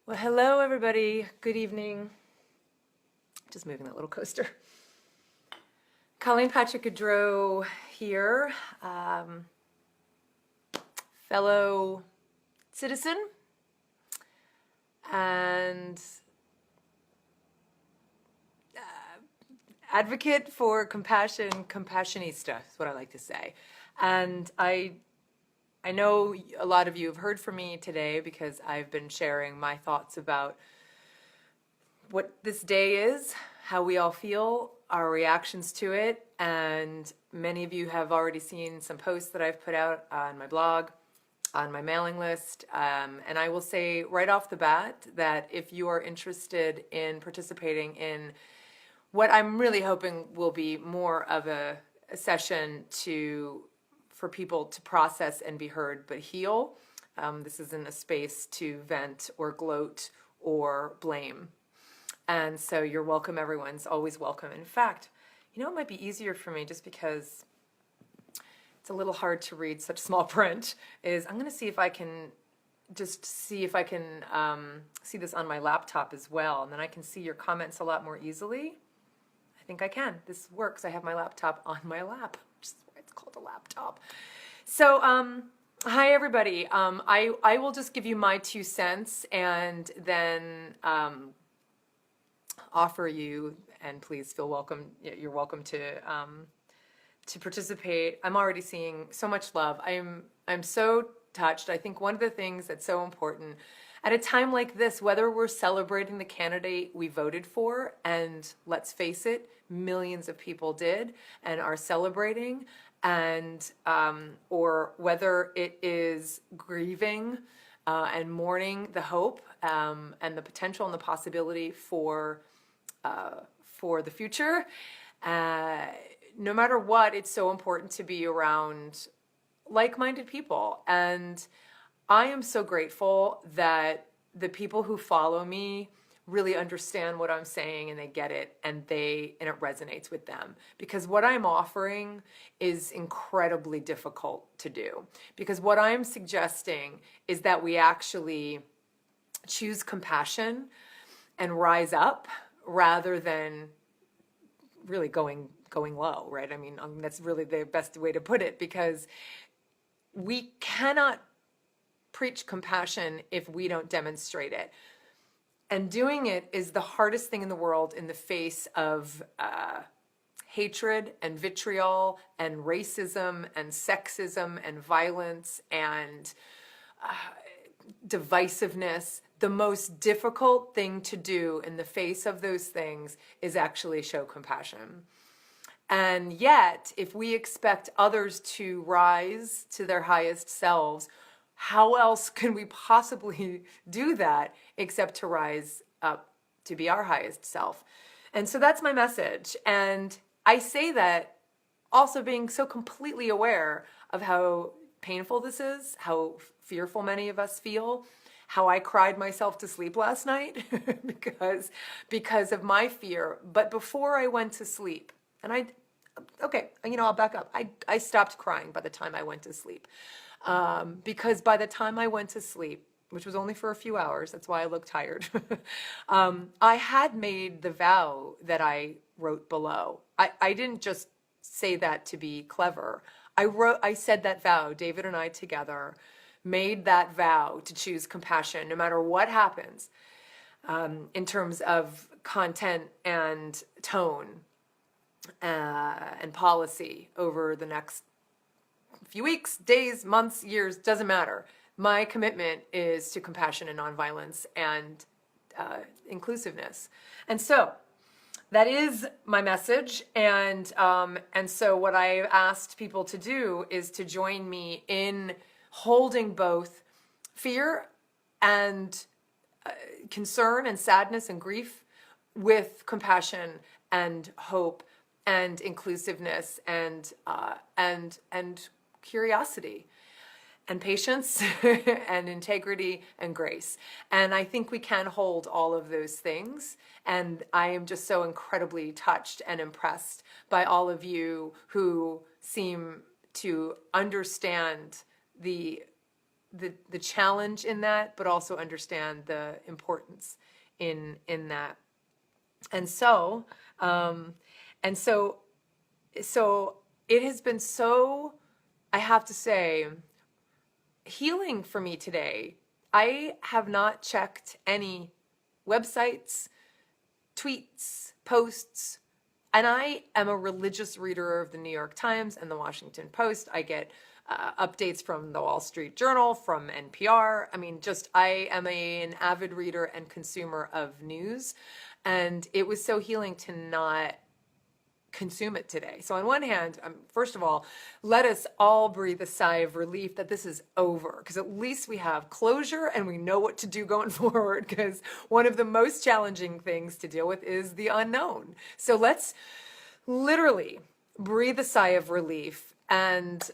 Well, hello everybody. Good evening. Just moving that little coaster. Colleen Patrick-Goudreau here, fellow citizen and advocate for compassion, compassionista is what I like to say. And I know a lot of you have heard from me today because I've been sharing my thoughts about what this day is, how we all feel, our reactions to it, and many of you have already seen some posts that I've put out on my blog, on my mailing list, and I will say right off the bat that if you are interested in participating in what I'm really hoping will be more of a session for people to process and be heard but heal, this isn't a space to vent or gloat or blame. And so you're welcome, everyone's always welcome. In fact, it might be easier for me just because it's a little hard to read such small print, is I'm going to see if I can see this on my laptop as well, and then I can see your comments a lot more easily. I think I can. This works. I have my laptop on my lap, which is why it's called a laptop. So, hi everybody. I will just give you my 2 cents and then offer you, and please feel welcome. You're welcome to participate. I'm already seeing so much love. I'm so touched. I think one of the things that's so important at a time like this, whether we're celebrating the candidate we voted for, and let's face it, millions of people did and are celebrating, and or whether it is grieving and mourning the hope and the potential and the possibility for the future. No matter what, it's so important to be around like-minded people. And I am so grateful that the people who follow me really understand what I'm saying and they get it and it resonates with them. Because what I'm offering is incredibly difficult to do. Because what I'm suggesting is that we actually choose compassion and rise up rather than really going low, right? I mean, that's really the best way to put it, because we cannot preach compassion if we don't demonstrate it. And doing it is the hardest thing in the world in the face of hatred and vitriol and racism and sexism and violence and divisiveness. The most difficult thing to do in the face of those things is actually show compassion. And yet, if we expect others to rise to their highest selves, how else can we possibly do that except to rise up to be our highest self? And so that's my message. And I say that also being so completely aware of how painful this is, how fearful many of us feel, how I cried myself to sleep last night because of my fear. But before I went to sleep, and I'll back up. I stopped crying by the time I went to sleep. Because by the time I went to sleep, which was only for a few hours, that's why I look tired, I had made the vow that I wrote below. I didn't just say that to be clever. I said that vow, David and I together made that vow to choose compassion no matter what happens, in terms of content and tone and policy over the next few weeks, days, months, years, doesn't matter. My commitment is to compassion and nonviolence and inclusiveness. And so that is my message. And so what I asked people to do is to join me in holding both fear and concern and sadness and grief with compassion and hope and inclusiveness and curiosity and patience and integrity and grace. And I think we can hold all of those things. And I am just so incredibly touched and impressed by all of you who seem to understand the the challenge in that, but also understand the importance in that. And so, um, and so, so it has been so, I have to say, healing for me today. I have not checked any websites, tweets, posts, and I am a religious reader of the New York Times and the Washington Post. I get updates from the Wall Street Journal, from NPR. I mean, just I am an avid reader and consumer of news. And it was so healing to not consume it today. So on one hand, first of all, let us all breathe a sigh of relief that this is over, because at least we have closure and we know what to do going forward, because one of the most challenging things to deal with is the unknown. So let's literally breathe a sigh of relief and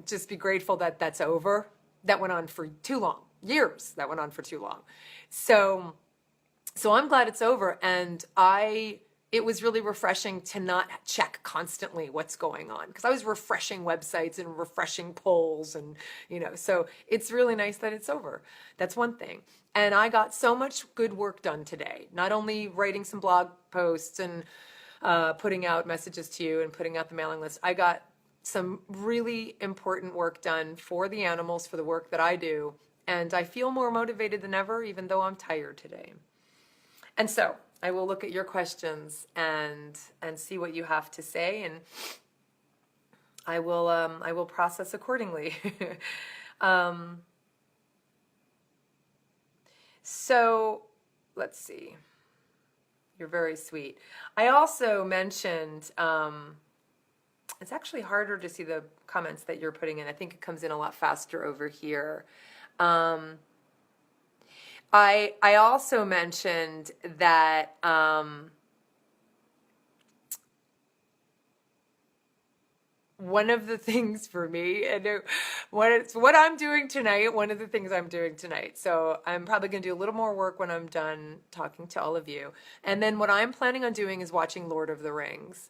just be grateful that that's over. That went on for too long. Years that went on for too long. So I'm glad it's over, and it was really refreshing to not check constantly what's going on, because I was refreshing websites and refreshing polls and, so it's really nice that it's over. That's one thing. And I got so much good work done today, not only writing some blog posts and putting out messages to you and putting out the mailing list. I got some really important work done for the animals, for the work that I do. And I feel more motivated than ever, even though I'm tired today. And so I will look at your questions and see what you have to say, and I will process accordingly. So let's see. You're very sweet. I also mentioned, it's actually harder to see the comments that you're putting in. I think it comes in a lot faster over here. I also mentioned that one of the things for me, and what I'm doing tonight, one of the things I'm doing tonight. So I'm probably going to do a little more work when I'm done talking to all of you. And then what I'm planning on doing is watching Lord of the Rings.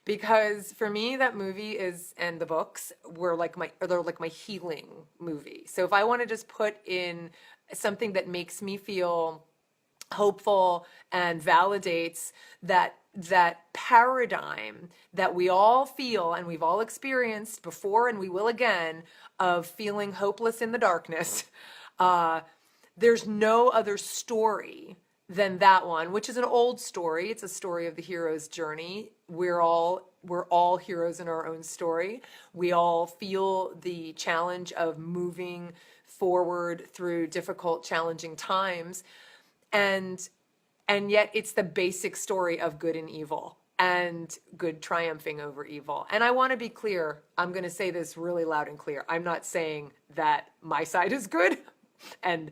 Because for me, that movie and the books they're like my healing movie. So if I want to just put in something that makes me feel hopeful and validates that paradigm that we all feel and we've all experienced before and we will again, of feeling hopeless in the darkness, there's no other story than that one, which is an old story. It's a story of the hero's journey. We're all heroes in our own story. We all feel the challenge of moving forward through difficult, challenging times. And yet it's the basic story of good and evil, and good triumphing over evil. And I want to be clear. I'm going to say this really loud and clear. I'm not saying that my side is good and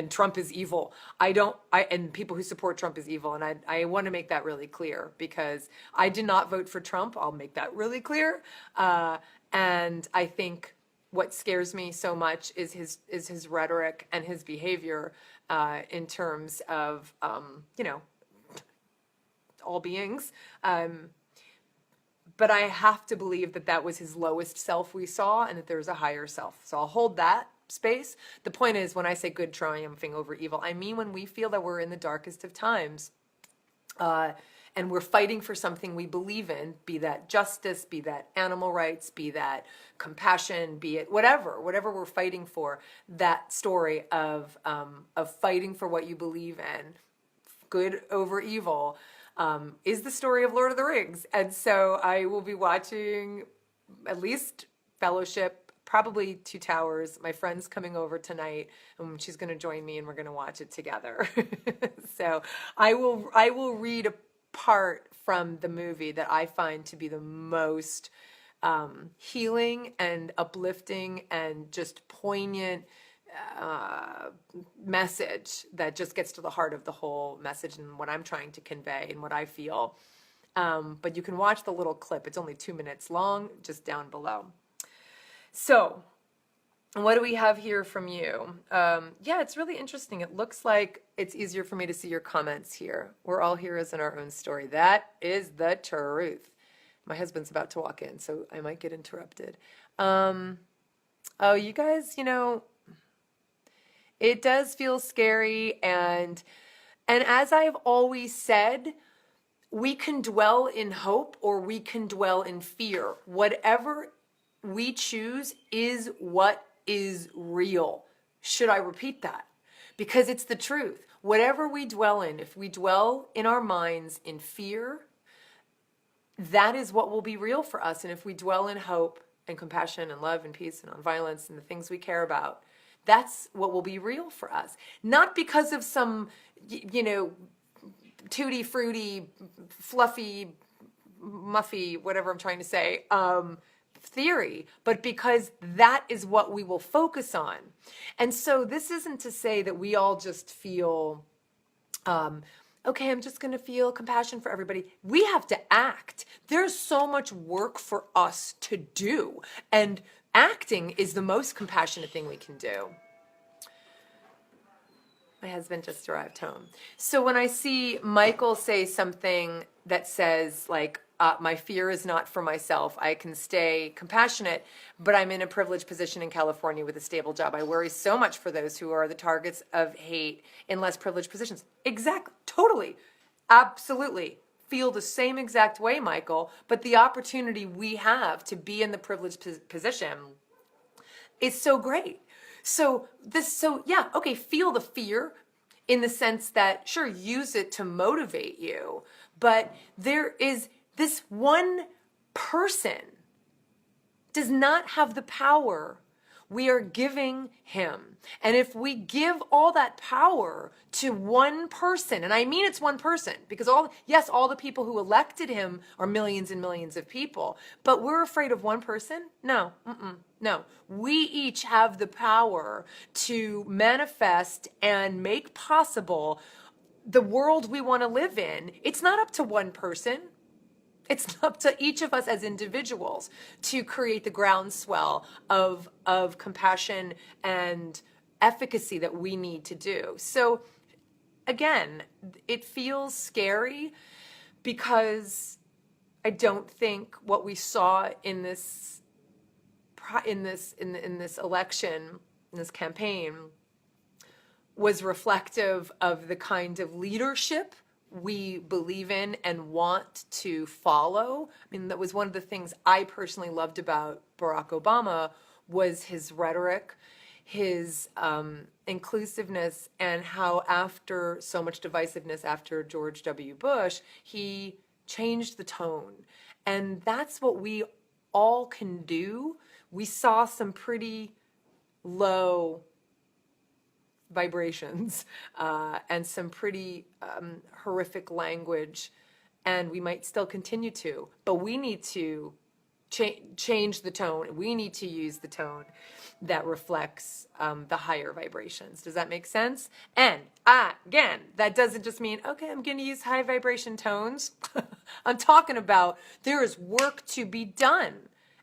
Trump is evil. And people who support Trump is evil. And I want to make that really clear, because I did not vote for Trump. I'll make that really clear. And I think what scares me so much is his rhetoric and his behavior in terms of, all beings. But I have to believe that was his lowest self we saw, and that there's a higher self. So I'll hold that space. The point is, when I say good triumphing over evil, I mean when we feel that we're in the darkest of times, and we're fighting for something we believe in, be that justice, be that animal rights, be that compassion, be it whatever we're fighting for, that story of fighting for what you believe in, good over evil, is the story of Lord of the Rings. And so I will be watching at least Fellowship, probably Two Towers. My friend's coming over tonight, and she's going to join me, and we're going to watch it together. So I will read a part from the movie that I find to be the most healing and uplifting and just poignant message that just gets to the heart of the whole message and what I'm trying to convey and what I feel. But you can watch the little clip. It's only 2 minutes long, just down below. So what do we have here from you? Yeah, it's really interesting. It looks like it's easier for me to see your comments here. We're all heroes in our own story. That is the truth. My husband's about to walk in, so I might get interrupted. Oh, you guys, it does feel scary. And as I've always said, we can dwell in hope or we can dwell in fear. Whatever we choose is what is real. Should I repeat that? Because it's the truth. Whatever we dwell in, if we dwell in our minds in fear, that is what will be real for us. And if we dwell in hope and compassion and love and peace and nonviolence and the things we care about, that's what will be real for us. Not because of some, tutti fruity, fluffy, muffy, whatever I'm trying to say, theory, but because that is what we will focus on. And so this isn't to say that we all just feel, okay, I'm just going to feel compassion for everybody. We have to act. There's so much work for us to do. And acting is the most compassionate thing we can do. My husband just arrived home. So when I see Michael say something that says, like, my fear is not for myself, I can stay compassionate, but I'm in a privileged position in California with a stable job. I worry so much for those who are the targets of hate in less privileged positions. Exactly. Totally. Absolutely. Feel the same exact way, Michael, but the opportunity we have to be in the privileged position is so great. So yeah, okay, feel the fear in the sense that, sure, use it to motivate you, but there is this one person does not have the power we are giving him. And if we give all that power to one person, and I mean it's one person, because all the people who elected him are millions and millions of people, but we're afraid of one person? No, no. We each have the power to manifest and make possible the world we want to live in. It's not up to one person. It's up to each of us as individuals to create the groundswell of compassion and efficacy that we need to do. So again, it feels scary because I don't think what we saw in this election, in this campaign, was reflective of the kind of leadership we believe in and want to follow. I mean, that was one of the things I personally loved about Barack Obama was his rhetoric, his inclusiveness, and how after so much divisiveness after George W. Bush, he changed the tone. And that's what we all can do. We saw some pretty low vibrations and some pretty horrific language, and we might still continue to, but we need to change the tone. We need to use the tone that reflects the higher vibrations. Does that make sense? And again, that doesn't just mean, okay, I'm going to use high vibration tones. I'm talking about there is work to be done.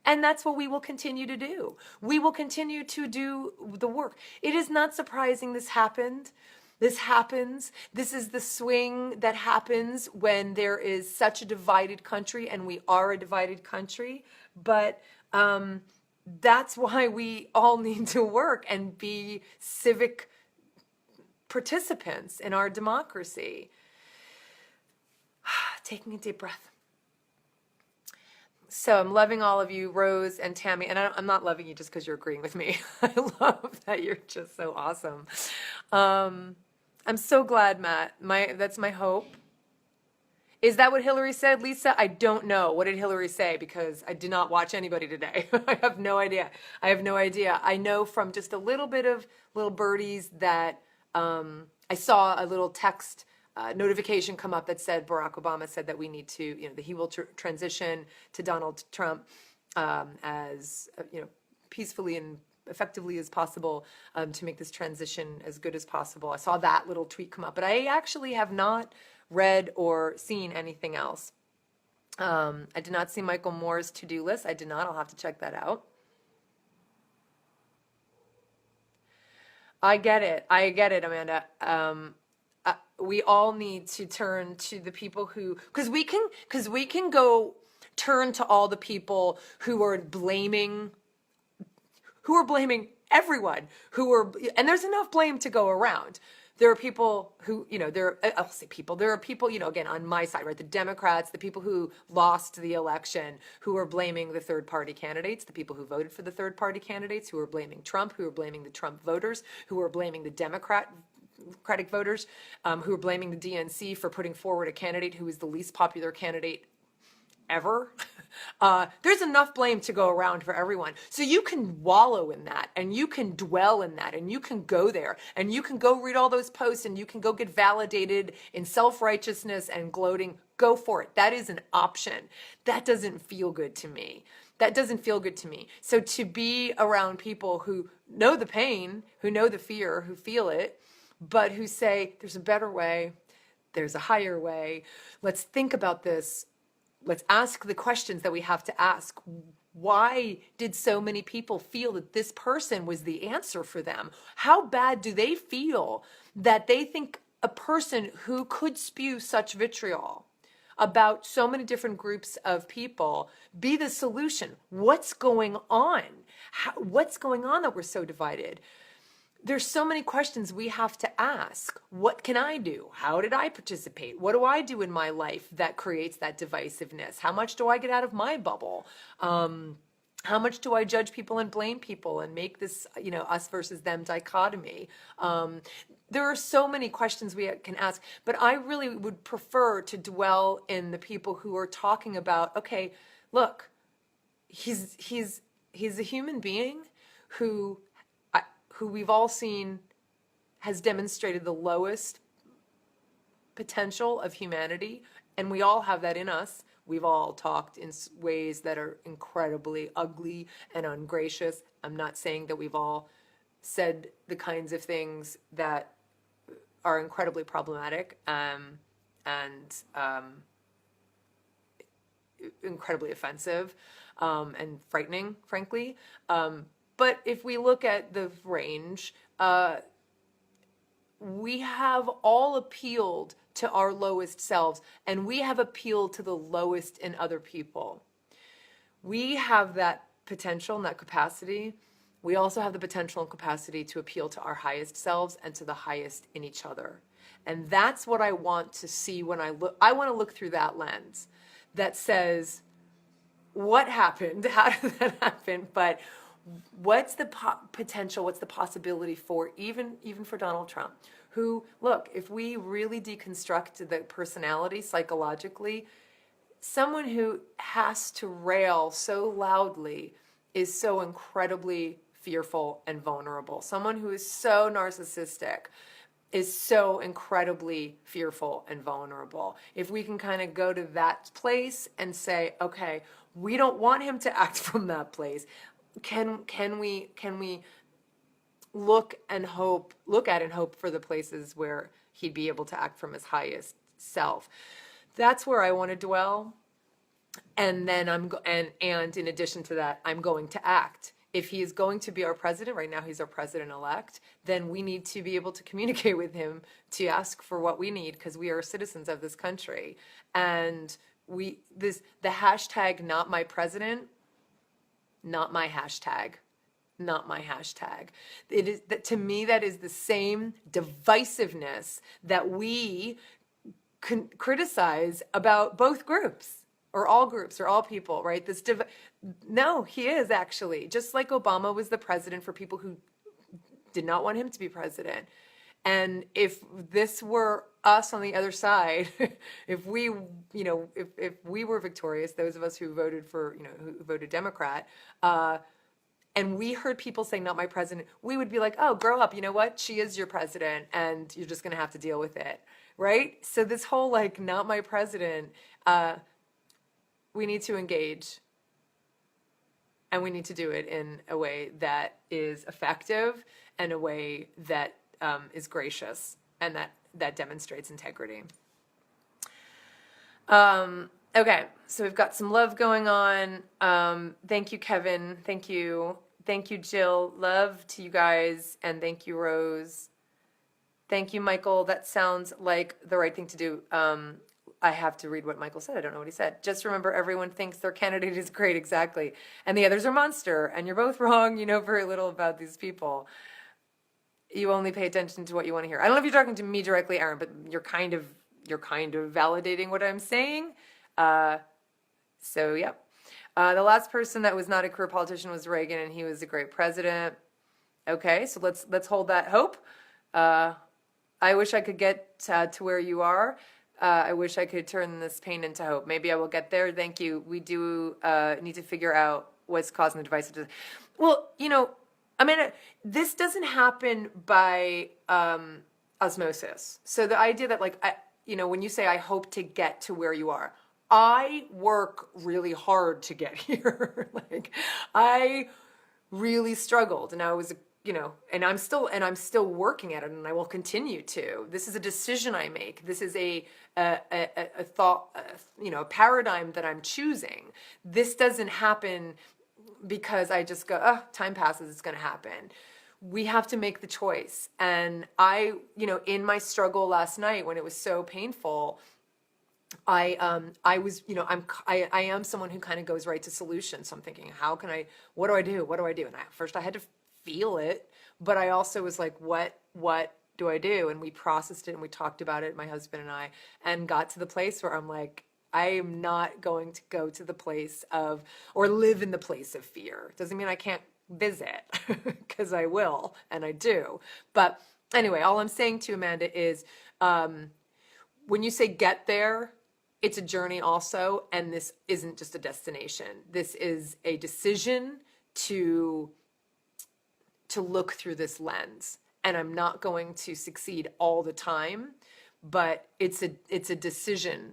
And that's what we will continue to do. We will continue to do the work. It is not surprising this happened. This happens. This is the swing that happens when there is such a divided country, and we are a divided country. But that's why we all need to work and be civic participants in our democracy. Taking a deep breath. So I'm loving all of you, Rose and Tammy, and I'm not loving you just because you're agreeing with me. I love that you're just so awesome. I'm so glad, Matt. That's my hope. Is that what Hillary said, Lisa? I don't know. What did Hillary say? Because I did not watch anybody today. I have no idea. I know from just a little bit of little birdies that I saw a little text notification come up that said Barack Obama said that we need to, that he will transition to Donald Trump as, peacefully and effectively as possible to make this transition as good as possible. I saw that little tweet come up, but I actually have not read or seen anything else. I did not see Michael Moore's to-do list. I did not. I'll have to check that out. I get it, Amanda. We all need to turn to the people who, because we can go turn to all the people who are blaming, who are blaming everyone, and there's enough blame to go around. There are people who, I'll say people, there are people, again, on my side, right? The Democrats, the people who lost the election, who are blaming the third party candidates, the people who voted for the third party candidates, who are blaming Trump, who are blaming the Trump voters, who are blaming the Democratic voters, who are blaming the DNC for putting forward a candidate who is the least popular candidate ever. There's enough blame to go around for everyone. So you can wallow in that, and you can dwell in that, and you can go there, and you can go read all those posts, and you can go get validated in self-righteousness and gloating. Go for it. That is an option. That doesn't feel good to me. That doesn't feel good to me. So to be around people who know the pain, who know the fear, who feel it, but who say, there's a better way, there's a higher way, let's think about this. Let's ask the questions that we have to ask. Why did so many people feel that this person was the answer for them? How bad do they feel that they think a person who could spew such vitriol about so many different groups of people be the solution? What's going on? What's going on that we're so divided? There's so many questions we have to ask. What can I do? How did I participate? What do I do in my life that creates that divisiveness? How much do I get out of my bubble? How much do I judge people and blame people and make this, us versus them dichotomy? There are so many questions we can ask, but I really would prefer to dwell in the people who are talking about, okay, look, he's a human being who we've all seen has demonstrated the lowest potential of humanity, and we all have that in us. We've all talked in ways that are incredibly ugly and ungracious. I'm not saying that we've all said the kinds of things that are incredibly problematic and incredibly offensive and frightening, frankly. But if we look at the range, we have all appealed to our lowest selves, and we have appealed to the lowest in other people. We have that potential and that capacity. We also have the potential and capacity to appeal to our highest selves and to the highest in each other. And that's what I want to see when I look. I want to look through that lens that says, what happened? How did that happen? But what's the potential, what's the possibility for even for Donald Trump, who, look, if we really deconstruct the personality psychologically, someone who has to rail so loudly is so incredibly fearful and vulnerable. Someone who is so narcissistic is so incredibly fearful and vulnerable. If we can kind of go to that place and say, okay, we don't want him to act from that place. Can we look at and hope for the places where he'd be able to act from his highest self? That's where I want to dwell. And then and in addition to that, I'm going to act. If he is going to be our president, right now he's our president-elect, then we need to be able to communicate with him to ask for what we need, because we are citizens of this country. And the hashtag not my president, not my hashtag. Not my hashtag. It is that, to me, that is the same divisiveness that we can criticize about both groups or all people, right? No, he is actually, just like Obama was the president for people who did not want him to be president. And if this were us on the other side, if we were victorious, those of us who voted who voted Democrat, and we heard people saying, not my president, we would be like, oh, grow up. You know what? She is your president, and you're just going to have to deal with it, right? So this whole, not my president, we need to engage, and we need to do it in a way that is effective and a way that is gracious and that demonstrates integrity. Okay, so we've got some love going on. Thank you, Kevin. Thank you, Jill. Love to you guys, and thank you, Rose. Thank you, Michael. That sounds like the right thing to do. I have to read what Michael said. I don't know what he said. Just remember, everyone thinks their candidate is great, exactly, and the others are monster, and you're both wrong. You know very little about these people. You only pay attention to what you want to hear. I don't know if you're talking to me directly, Aaron, but you're kind of validating what I'm saying. So, yep. The last person that was not a career politician was Reagan, and he was a great president. Okay, so let's hold that hope. I wish I could get to where you are. I wish I could turn this pain into hope. Maybe I will get there. Thank you. We do need to figure out what's causing the divisiveness. Well, I mean, this doesn't happen by osmosis. So the idea that, like, when you say I hope to get to where you are, I work really hard to get here. Like, I really struggled, and I was, and I'm still working at it, and I will continue to. This is a decision I make. This is a thought, a paradigm that I'm choosing. This doesn't happen because I just go, time passes, it's going to happen. We have to make the choice. And I, in my struggle last night when it was so painful, I was, I am someone who kind of goes right to solutions. So I'm thinking, what do I do? What do I do? And first I had to feel it, but I also was like, what do I do? And we processed it and we talked about it, my husband and I, and got to the place where I'm like, I am not going to go to the place of, or live in the place of fear. Doesn't mean I can't visit, because I will, and I do. But anyway, all I'm saying to Amanda is, when you say get there, it's a journey also, and this isn't just a destination. This is a decision to look through this lens. And I'm not going to succeed all the time, but it's a decision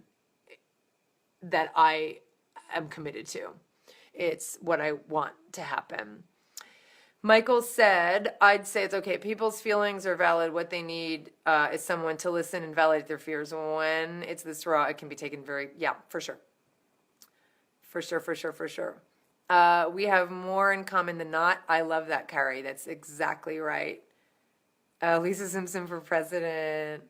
that I am committed to. It's what I want to happen. Michael said, I'd say it's okay. People's feelings are valid. What they need is someone to listen and validate their fears. When it's this raw, it can be taken for sure. For sure. We have more in common than not. I love that, Carrie. That's exactly right. Lisa Simpson for president.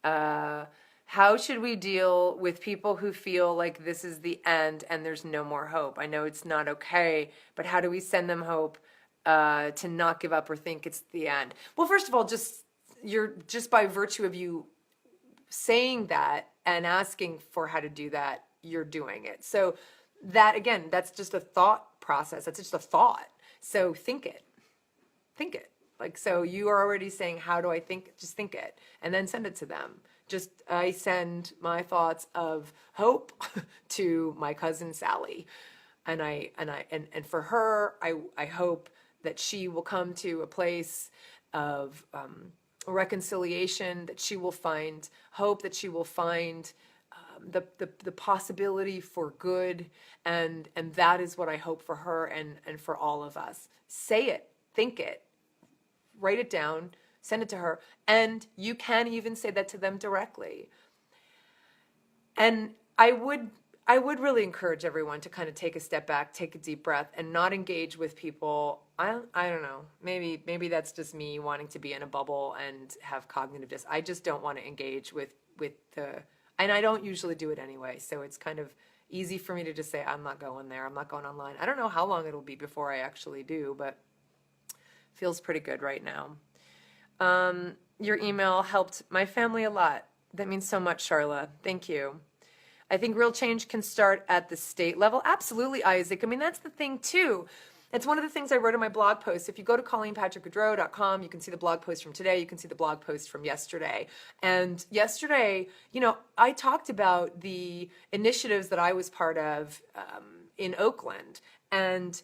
How should we deal with people who feel like this is the end and there's no more hope? I know it's not okay, but how do we send them hope to not give up or think it's the end? Well, first of all, just by virtue of you saying that and asking for how to do that, you're doing it. So that, again, that's just a thought process. That's just a thought. So think it. Like, so you are already saying, how do I think? Just think it, and then send it to them. I send my thoughts of hope to my cousin Sally, and for her, I hope that she will come to a place of reconciliation, that she will find hope, that she will find the possibility for good, and that is what I hope for her and for all of us. Say it, think it, write it down, send it to her, and you can even say that to them directly. And I would really encourage everyone to kind of take a step back, take a deep breath, and not engage with people. I don't know, maybe that's just me wanting to be in a bubble and have cognitive dissonance. I just don't want to engage with and I don't usually do it anyway, so it's kind of easy for me to just say, I'm not going there, I'm not going online. I don't know how long it'll be before I actually do, but feels pretty good right now. Your email helped my family a lot. That means so much, Charla. Thank you. I think real change can start at the state level. Absolutely, Isaac. I mean, that's the thing, too. It's one of the things I wrote in my blog post. If you go to ColleenPatrick-Goudreau.com, you can see the blog post from today. You can see the blog post from yesterday. And yesterday, I talked about the initiatives that I was part of in Oakland. And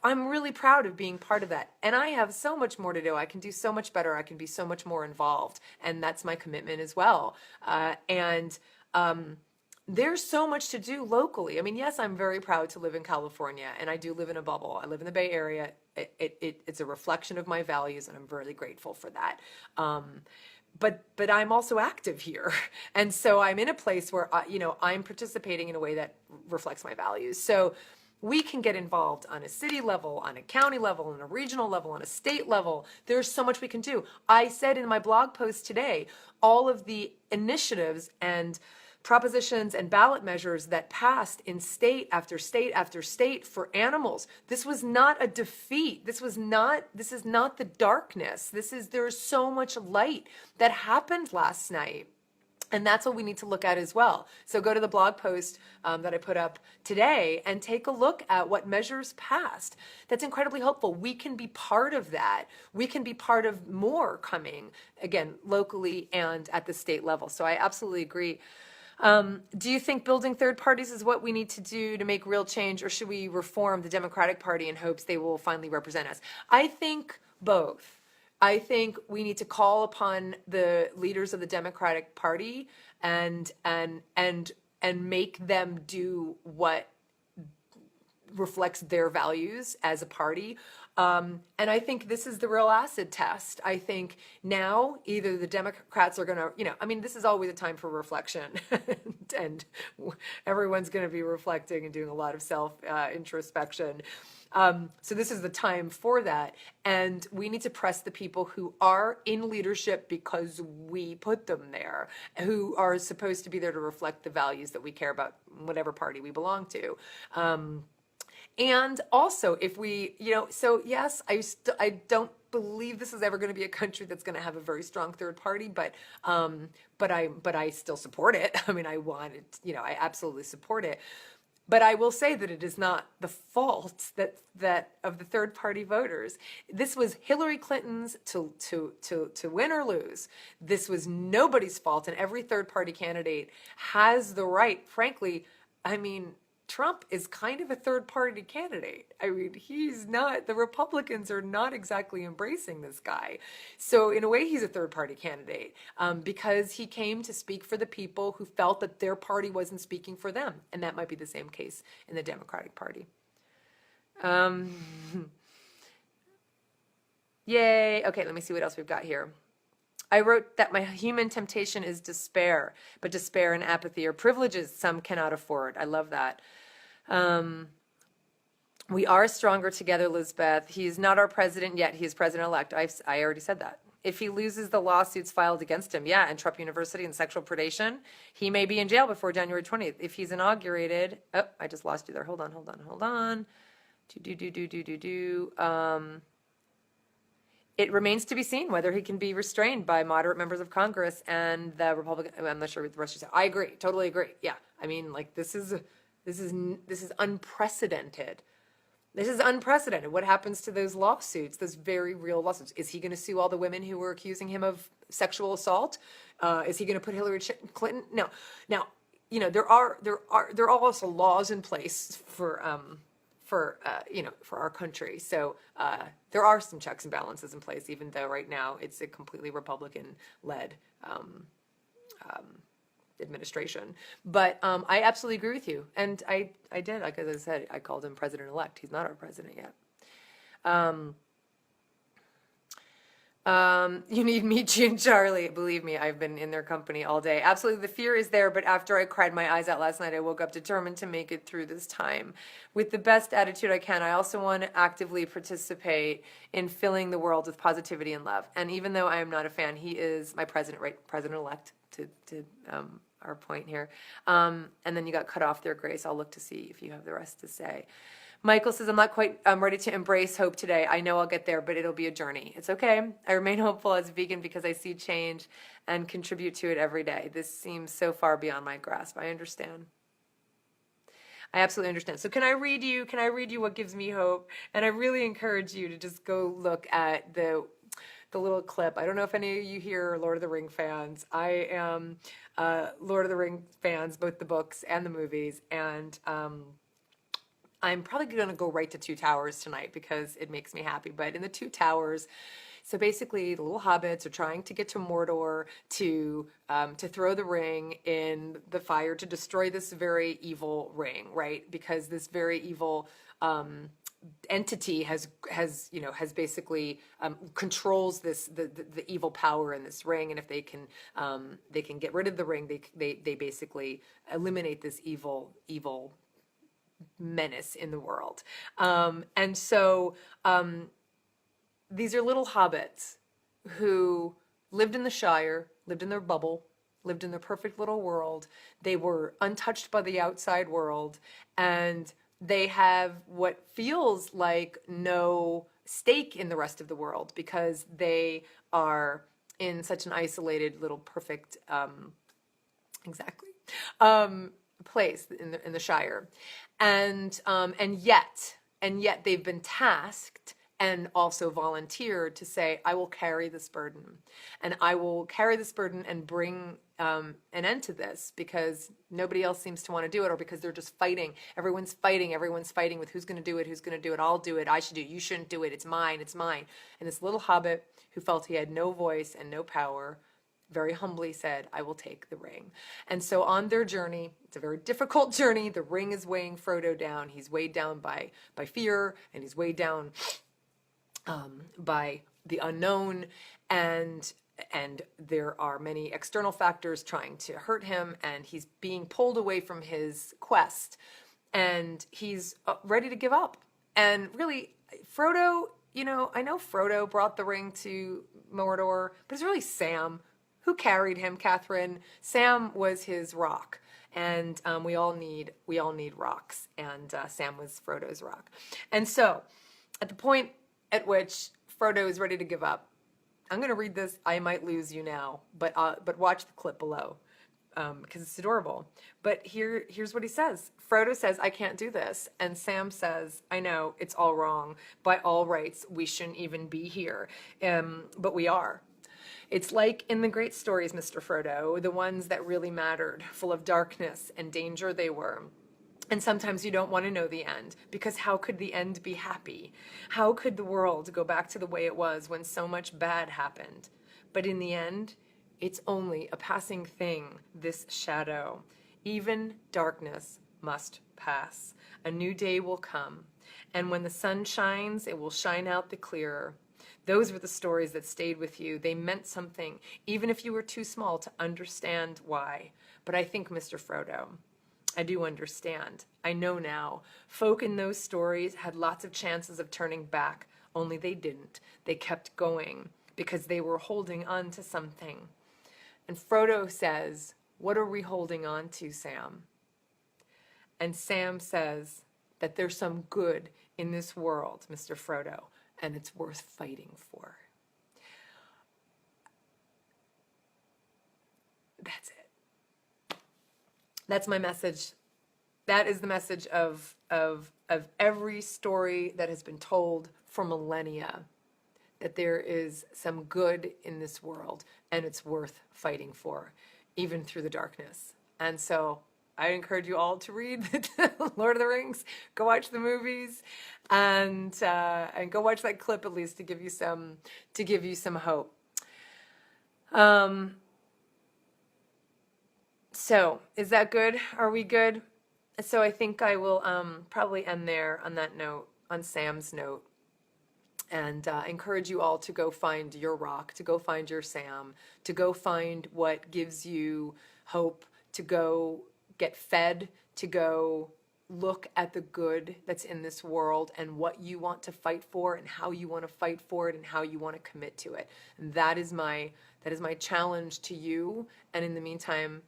I'm really proud of being part of that. And I have so much more to do. I can do so much better. I can be so much more involved. And that's my commitment as well. There's so much to do locally. I mean, yes, I'm very proud to live in California, and I do live in a bubble. I live in the Bay Area. It's a reflection of my values, and I'm really grateful for that. But I'm also active here. And so I'm in a place where, I'm participating in a way that reflects my values. So we can get involved on a city level, on a county level, on a regional level, on a state level. There's so much we can do. I said in my blog post today, all of the initiatives and propositions and ballot measures that passed in state after state after state for animals. This was not a defeat. This is not the darkness. There is so much light that happened last night. And that's what we need to look at as well. So go to the blog post that I put up today and take a look at what measures passed. That's incredibly helpful. We can be part of that. We can be part of more coming, again, locally and at the state level. So I absolutely agree. Do you think building third parties is what we need to do to make real change, or should we reform the Democratic Party in hopes they will finally represent us? I think both. I think we need to call upon the leaders of the Democratic Party and make them do what reflects their values as a party. And I think this is the real acid test. I think now either the Democrats are going to, this is always a time for reflection and everyone's going to be reflecting and doing a lot of self-introspection. So this is the time for that. And we need to press the people who are in leadership because we put them there, who are supposed to be there to reflect the values that we care about, whatever party we belong to. And also if we, so yes, I don't believe this is ever going to be a country that's going to have a very strong third party, but I still support it. I want it, I absolutely support it. But I will say that it is not the fault that of the third party voters. This was Hillary Clinton's to win or lose. This was nobody's fault, and every third party candidate has the right. Frankly, Trump is kind of a third party candidate. He's not, the Republicans are not exactly embracing this guy. So in a way, he's a third party candidate because he came to speak for the people who felt that their party wasn't speaking for them. And that might be the same case in the Democratic Party. Yay. Okay, let me see what else we've got here. I wrote that my human temptation is despair, but despair and apathy are privileges some cannot afford. I love that. We are stronger together, Lisbeth. He is not our president yet. He is president-elect. I already said that. If he loses the lawsuits filed against him, and Trump University and sexual predation, he may be in jail before January 20th. If he's inaugurated, I just lost you there. Hold on. It remains to be seen whether he can be restrained by moderate members of Congress and the Republican. I'm not sure what the rest of you say. I agree. Totally agree. Yeah. This is unprecedented. This is unprecedented. What happens to those lawsuits, those very real lawsuits? Is he going to sue all the women who were accusing him of sexual assault? Is he going to put Hillary Clinton? No. Now, there are also laws in place for our country. So there are some checks and balances in place, even though right now it's a completely Republican-led administration. But I absolutely agree with you. And I did, like as I said, I called him president-elect. He's not our president yet. You need me, G and Charlie. Believe me, I've been in their company all day. Absolutely, the fear is there, but after I cried my eyes out last night, I woke up determined to make it through this time with the best attitude I can. I also want to actively participate in filling the world with positivity and love. And even though I am not a fan, he is my president, right? President-elect, to our point here. And then you got cut off there, Grace. I'll look to see if you have the rest to say. Michael says, I'm not quite ready to embrace hope today. I know I'll get there, but it'll be a journey. It's okay. I remain hopeful as a vegan because I see change and contribute to it every day. This seems so far beyond my grasp. I understand. I absolutely understand. So can I read you what gives me hope? And I really encourage you to just go look at the little clip. I don't know if any of you here are Lord of the Ring fans. I am Lord of the Ring fans, both the books and the movies. And I'm probably going to go right to Two Towers tonight because it makes me happy. But in the Two Towers, so basically the little hobbits are trying to get to Mordor to throw the ring in the fire to destroy this very evil ring, right? Because this very evil entity has basically controls the evil power in this ring, and if they can get rid of the ring, they basically eliminate this evil menace in the world. And so these are little hobbits who lived in the Shire, lived in their bubble, lived in their perfect little world. They were untouched by the outside world, and they have what feels like no stake in the rest of the world because they are in such an isolated little perfect exactly place in the Shire, and yet they've been tasked and also volunteered to say, I will carry this burden, and I will carry this burden and bring an end to this because nobody else seems to want to do it, or because they're just fighting. Everyone's fighting with who's going to do it, I'll do it, I should do it, you shouldn't do it, it's mine. And this little hobbit who felt he had no voice and no power very humbly said, I will take the ring. And so on their journey, it's a very difficult journey. The ring is weighing Frodo down. He's weighed down by fear, and he's weighed down by the unknown, and there are many external factors trying to hurt him, and he's being pulled away from his quest, and he's ready to give up. And really, Frodo, I know Frodo brought the ring to Mordor, but it's really Sam who carried him, Catherine. Sam was his rock, and we all need rocks, and Sam was Frodo's rock. And so, at the point at which Frodo is ready to give up, I'm going to read this. I might lose you now, but watch the clip below because it's adorable. But here's what he says. Frodo says, I can't do this. And Sam says, I know, it's all wrong. By all rights, we shouldn't even be here. But we are. It's like in the great stories, Mr. Frodo, the ones that really mattered, full of darkness and danger they were. And sometimes you don't want to know the end, because how could the end be happy? How could the world go back to the way it was when so much bad happened? But in the end, it's only a passing thing, this shadow. Even darkness must pass. A new day will come, and when the sun shines, it will shine out the clearer. Those were the stories that stayed with you. They meant something, even if you were too small to understand why. But I think, Mr. Frodo, I do understand. I know now. Folk in those stories had lots of chances of turning back, only they didn't. They kept going because they were holding on to something. And Frodo says, what are we holding on to, Sam? And Sam says that there's some good in this world, Mr. Frodo, and it's worth fighting for. That's it. That's my message. That is the message of every story that has been told for millennia, that there is some good in this world and it's worth fighting for, even through the darkness. And so I encourage you all to read Lord of the Rings, go watch the movies, and go watch that clip at least to give you some hope. So is that good? Are we good? So I think I will probably end there on that note, on Sam's note, and encourage you all to go find your rock, to go find your Sam, to go find what gives you hope, to go get fed, to go look at the good that's in this world and what you want to fight for and how you want to fight for it and how you want to commit to it. And that is my challenge to you. And in the meantime,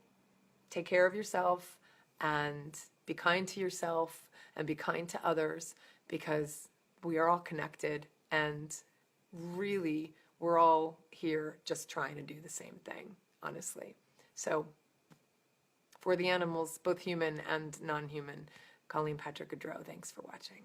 take care of yourself and be kind to yourself and be kind to others, because we are all connected, and really we're all here just trying to do the same thing, honestly. So for the animals, both human and non-human, Colleen Patrick-Goudreau, thanks for watching.